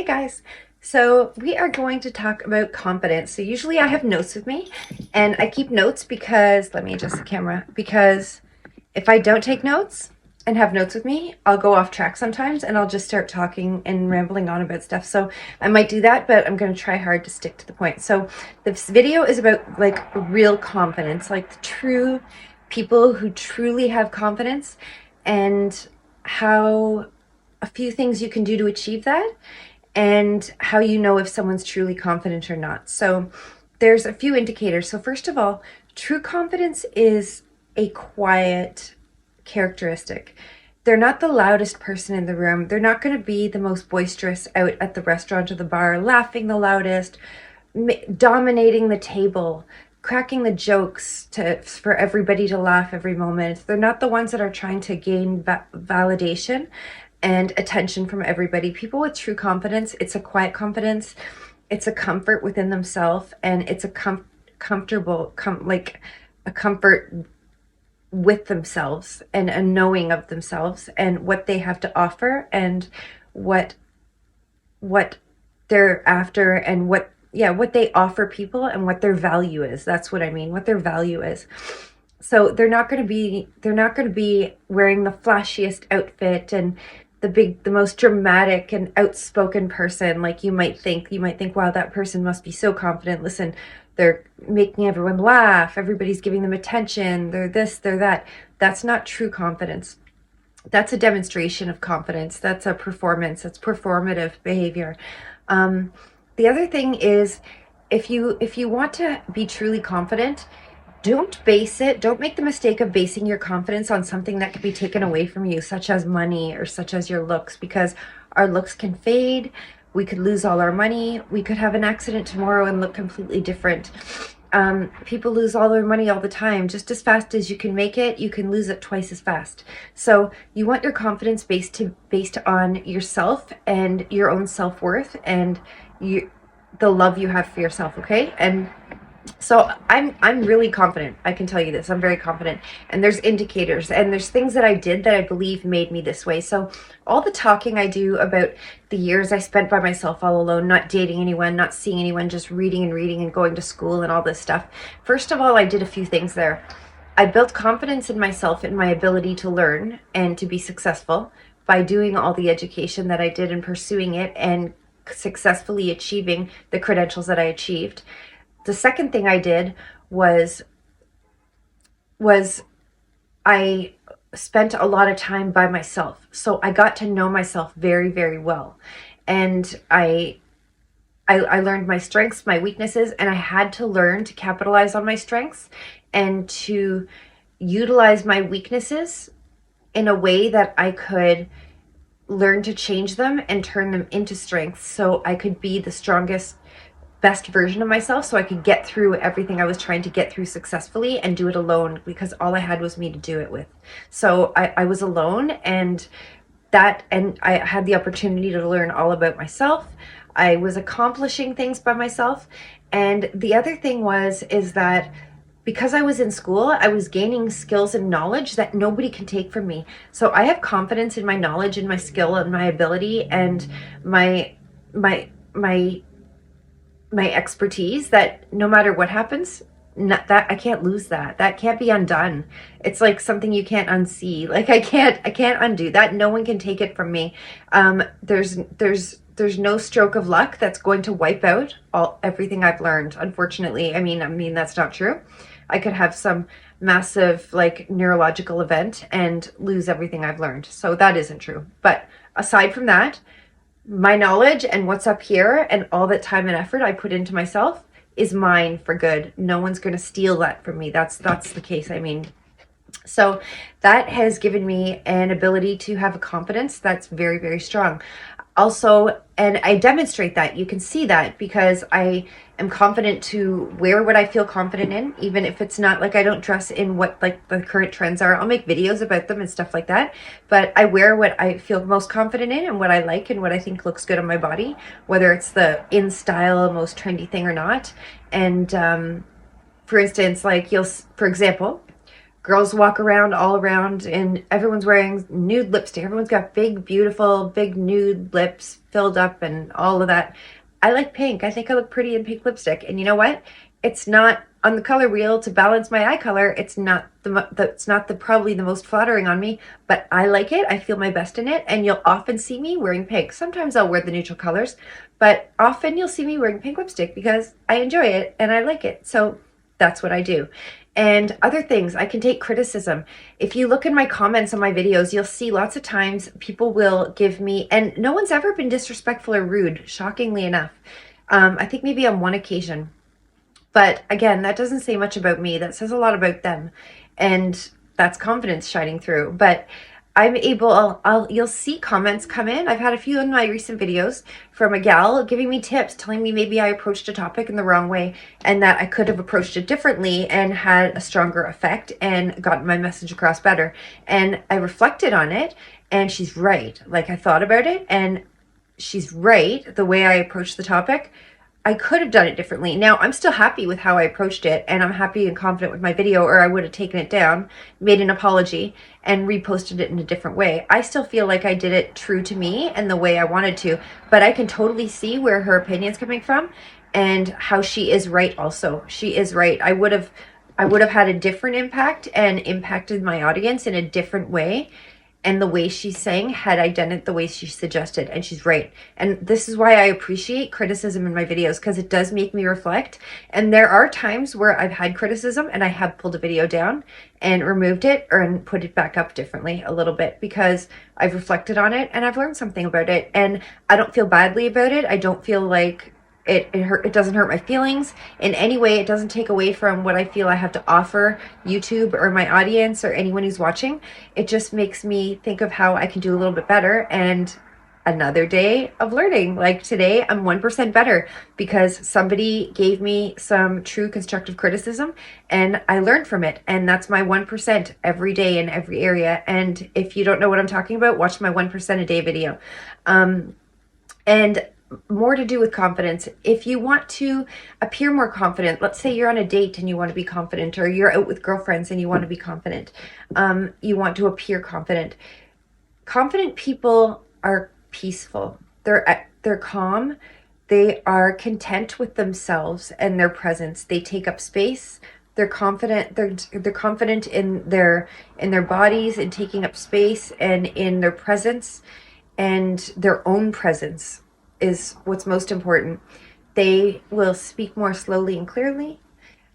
Hey guys, so we are going to talk about confidence. So usually I have notes with me and I keep notes because, let me adjust the camera, because if I don't take notes and have notes with me, I'll go off track sometimes and I'll just start talking and rambling on about stuff. So I might do that, but I'm going to try hard to stick to the point. So this video is about like real confidence, like the true people who truly have confidence and how a few things you can do to achieve that and how you know if someone's truly confident or not. So there's a few indicators. So first of all, true confidence is a quiet characteristic. They're not the loudest person in the room. They're not going to be the most boisterous out at the restaurant or the bar, laughing the loudest, dominating the table, cracking the jokes for everybody to laugh every moment. They're not the ones that are trying to gain validation and attention from everybody. People with true confidence, it's a quiet confidence, it's a comfort within themselves, and it's a comfort with themselves and a knowing of themselves and what they have to offer and what they're after and what they offer people and what their value is. That's what I mean, what their value is. So they're not going to be wearing the flashiest outfit and the most dramatic and outspoken person. Like you might think, wow, that person must be so confident. Listen, they're making everyone laugh. Everybody's giving them attention. They're this, they're that. That's not true confidence. That's a demonstration of confidence. That's a performance. That's performative behavior. The other thing is, if you want to be truly confident, don't make the mistake of basing your confidence on something that could be taken away from you, such as money or such as your looks, because our looks can fade. We could lose all our money. We could have an accident tomorrow and look completely different. People lose all their money all the time. Just as fast as you can make it, you can lose it twice as fast. So you want your confidence based on yourself and your own self-worth and the love you have for yourself, okay? And so I'm really confident. I can tell you this. I'm very confident. And there's indicators and there's things that I did that I believe made me this way. So all the talking I do about the years I spent by myself all alone, not dating anyone, not seeing anyone, just reading and going to school and all this stuff. First of all, I did a few things there. I built confidence in myself and my ability to learn and to be successful by doing all the education that I did and pursuing it and successfully achieving the credentials that I achieved. The second thing I did was I spent a lot of time by myself. So I got to know myself very, very well. And I learned my strengths, my weaknesses, and I had to learn to capitalize on my strengths and to utilize my weaknesses in a way that I could learn to change them and turn them into strengths so I could be the strongest, best version of myself, so I could get through everything I was trying to get through successfully and do it alone, because all I had was me to do it with. So I was alone, and I had the opportunity to learn all about myself. I was accomplishing things by myself. And the other thing is that because I was in school, I was gaining skills and knowledge that nobody can take from me. So I have confidence in my knowledge and my skill and my ability and my expertise, that no matter what happens, that I can't lose that. That can't be undone. It's like something you can't unsee. Like I can't undo that. No one can take it from me. There's no stroke of luck that's going to wipe out everything I've learned. Unfortunately, I mean that's not true. I could have some massive like neurological event and lose everything I've learned. So that isn't true. But aside from that, my knowledge and what's up here and all that time and effort I put into myself is mine for good. No one's going to steal that from me. That's the case. So that has given me an ability to have a confidence that's very, very strong. Also, and I demonstrate that. You can see that because I am confident to wear what I feel confident in, even if it's not like I don't dress in what like the current trends are. I'll make videos about them and stuff like that, but I wear what I feel most confident in and what I like and what I think looks good on my body, whether it's the in style, most trendy thing or not. And for instance, like for example, girls walk around all around and everyone's wearing nude lipstick. Everyone's got big, beautiful, big nude lips filled up and all of that. I like pink. I think I look pretty in pink lipstick. And you know what? It's not on the color wheel to balance my eye color. It's not it's not the probably the most flattering on me, but I like it. I feel my best in it. And you'll often see me wearing pink. Sometimes I'll wear the neutral colors, but often you'll see me wearing pink lipstick because I enjoy it and I like it. So that's what I do. And other things, I can take criticism. If you look in my comments on my videos, you'll see lots of times people will give me, and no one's ever been disrespectful or rude, shockingly enough. I think maybe on one occasion. But again, that doesn't say much about me. That says a lot about them. And that's confidence shining through. But I'm able, you'll see comments come in. I've had a few in my recent videos from a gal giving me tips, telling me maybe I approached a topic in the wrong way and that I could have approached it differently and had a stronger effect and gotten my message across better. And I reflected on it and she's right. Like, I thought about it and she's right. The way I approached the topic, I could have done it differently. Now, I'm still happy with how I approached it, and I'm happy and confident with my video, or I would have taken it down, made an apology, and reposted it in a different way. I still feel like I did it true to me and the way I wanted to, but I can totally see where her opinion's coming from and how she is right also. She is right. I would have had a different impact and impacted my audience in a different way. And the way she's saying had I done it the way she suggested, and she's right. And this is why I appreciate criticism in my videos, because it does make me reflect. And there are times where I've had criticism and I have pulled a video down and removed it and put it back up differently a little bit because I've reflected on it and I've learned something about it. And I don't feel badly about it. I don't feel like it doesn't hurt my feelings in any way. It doesn't take away from what I feel I have to offer YouTube or my audience or anyone who's watching. It just makes me think of how I can do a little bit better, and another day of learning. Like today, I'm 1% better because somebody gave me some true constructive criticism and I learned from it. And that's my 1% every day in every area. And if you don't know what I'm talking about, watch my 1% a day video. And more to do with confidence. If you want to appear more confident, let's say you're on a date and you want to be confident, or you're out with girlfriends and you want to be confident, you want to appear confident. Confident people are peaceful. They're calm. They are content with themselves and their presence. They take up space. They're confident. They're confident in their bodies, in taking up space, and in their presence, and their own presence is what's most important. They will speak more slowly and clearly.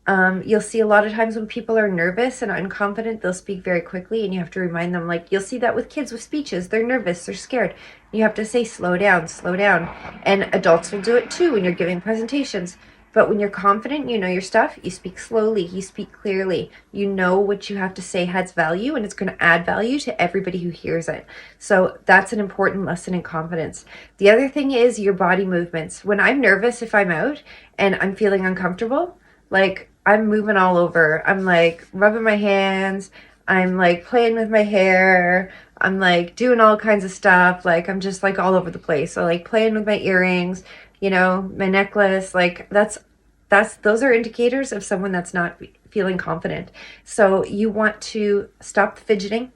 You'll see a lot of times when people are nervous and unconfident, they'll speak very quickly, and you have to remind them, like you'll see that with kids with speeches. They're nervous, they're scared. You have to say, slow down, slow down. And adults will do it too when you're giving presentations. But when you're confident, you know your stuff, you speak slowly, you speak clearly, you know what you have to say has value, and it's going to add value to everybody who hears it. So that's an important lesson in confidence. The other thing is your body movements. When I'm nervous, if I'm out and I'm feeling uncomfortable, like I'm moving all over. I'm like rubbing my hands. I'm like playing with my hair. I'm like doing all kinds of stuff. Like I'm just like all over the place. So like playing with my earrings, you know, my necklace, like those are indicators of someone that's not feeling confident. So you want to stop fidgeting.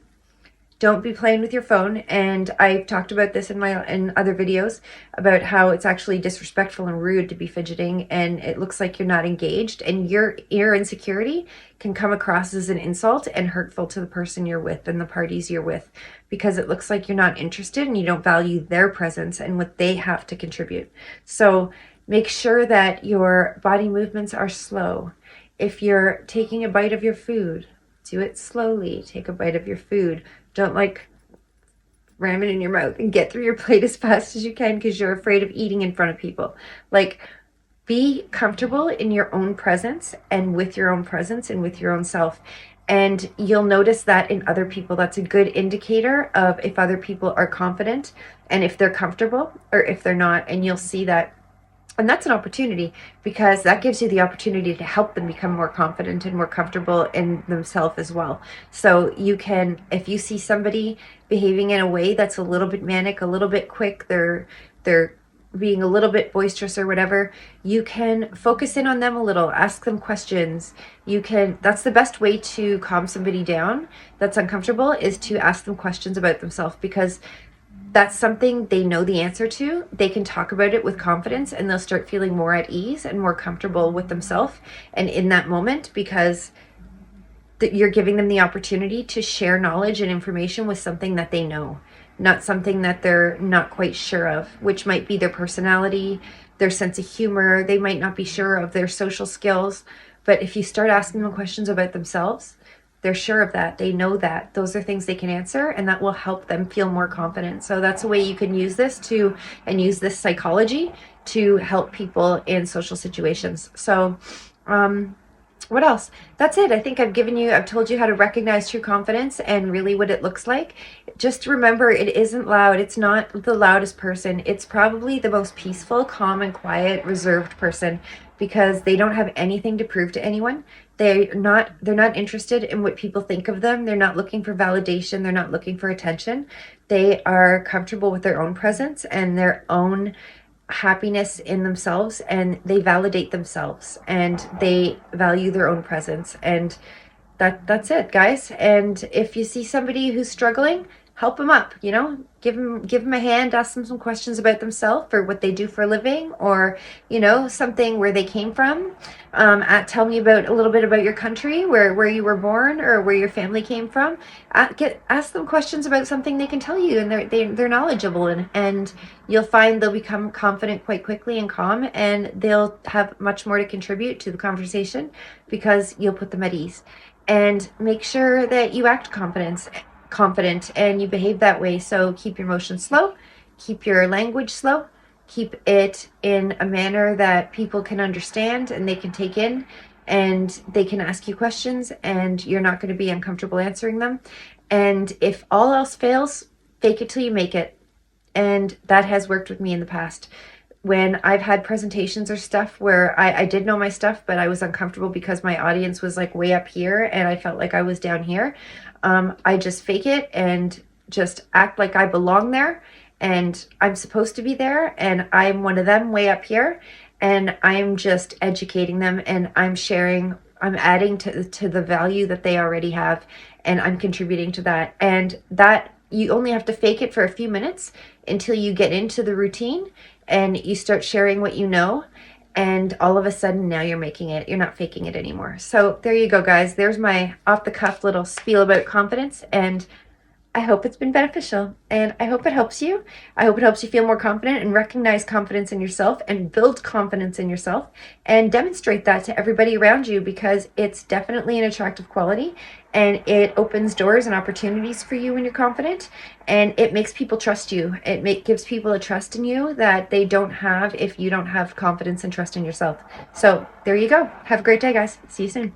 Don't be playing with your phone. And I've talked about this in other videos about how it's actually disrespectful and rude to be fidgeting, and it looks like you're not engaged, and your insecurity can come across as an insult and hurtful to the person you're with and the parties you're with, because it looks like you're not interested and you don't value their presence and what they have to contribute. So make sure that your body movements are slow. If you're taking a bite of your food, do it slowly. Take a bite of your food. Don't like ram it in your mouth and get through your plate as fast as you can because you're afraid of eating in front of people. Like, be comfortable in your own presence and with your own presence and with your own self. And you'll notice that in other people. That's a good indicator of if other people are confident and if they're comfortable or if they're not. And you'll see that. And that's an opportunity, because that gives you the opportunity to help them become more confident and more comfortable in themselves as well. So you can, if you see somebody behaving in a way that's a little bit manic, a little bit quick, they're being a little bit boisterous or whatever, you can focus in on them a little, ask them questions. That's the best way to calm somebody down that's uncomfortable, is to ask them questions about themselves, because that's something they know the answer to. They can talk about it with confidence, and they'll start feeling more at ease and more comfortable with themselves and in that moment, because you're giving them the opportunity to share knowledge and information with something that they know, not something that they're not quite sure of, which might be their personality, their sense of humor. They might not be sure of their social skills. But if you start asking them questions about themselves, they're sure of that. They know that those are things they can answer, and that will help them feel more confident. So that's a way you can use this and use this psychology to help people in social situations. So, what else? That's it. I think I've told you how to recognize true confidence and really what it looks like. Just remember, it isn't loud. It's not the loudest person. It's probably the most peaceful, calm, and quiet, reserved person, because they don't have anything to prove to anyone. They're not interested in what people think of them. They're not looking for validation. They're not looking for attention. They are comfortable with their own presence and their own happiness in themselves, and they validate themselves, and they value their own presence. And that's it, guys. And if you see somebody who's struggling, help them up, give them a hand, ask them some questions about themselves or what they do for a living, or something where they came from. Tell me about a little bit about your country, where you were born, or where your family came from. Ask them questions about something they can tell you, and they're knowledgeable, and you'll find they'll become confident quite quickly and calm, and they'll have much more to contribute to the conversation because you'll put them at ease. And make sure that you act confident and you behave that way. So keep your emotions slow, keep your language slow, keep it in a manner that people can understand and they can take in, and they can ask you questions, and you're not going to be uncomfortable answering them. And if all else fails, fake it till you make it. And that has worked with me in the past. When I've had presentations or stuff where I did know my stuff, but I was uncomfortable because my audience was like way up here and I felt like I was down here, I just fake it and just act like I belong there, and I'm supposed to be there, and I'm one of them way up here, and I'm just educating them, and I'm adding to the value that they already have, and I'm contributing to that. And that, you only have to fake it for a few minutes until you get into the routine and you start sharing what you know, and all of a sudden now you're making it. You're not faking it anymore. So there you go, guys. There's my off the cuff little spiel about confidence, and I hope it's been beneficial, and I hope it helps you. I hope it helps you feel more confident and recognize confidence in yourself and build confidence in yourself and demonstrate that to everybody around you, because it's definitely an attractive quality, and it opens doors and opportunities for you when you're confident, and it makes people trust you. Gives people a trust in you that they don't have if you don't have confidence and trust in yourself. So there you go. Have a great day, guys. See you soon.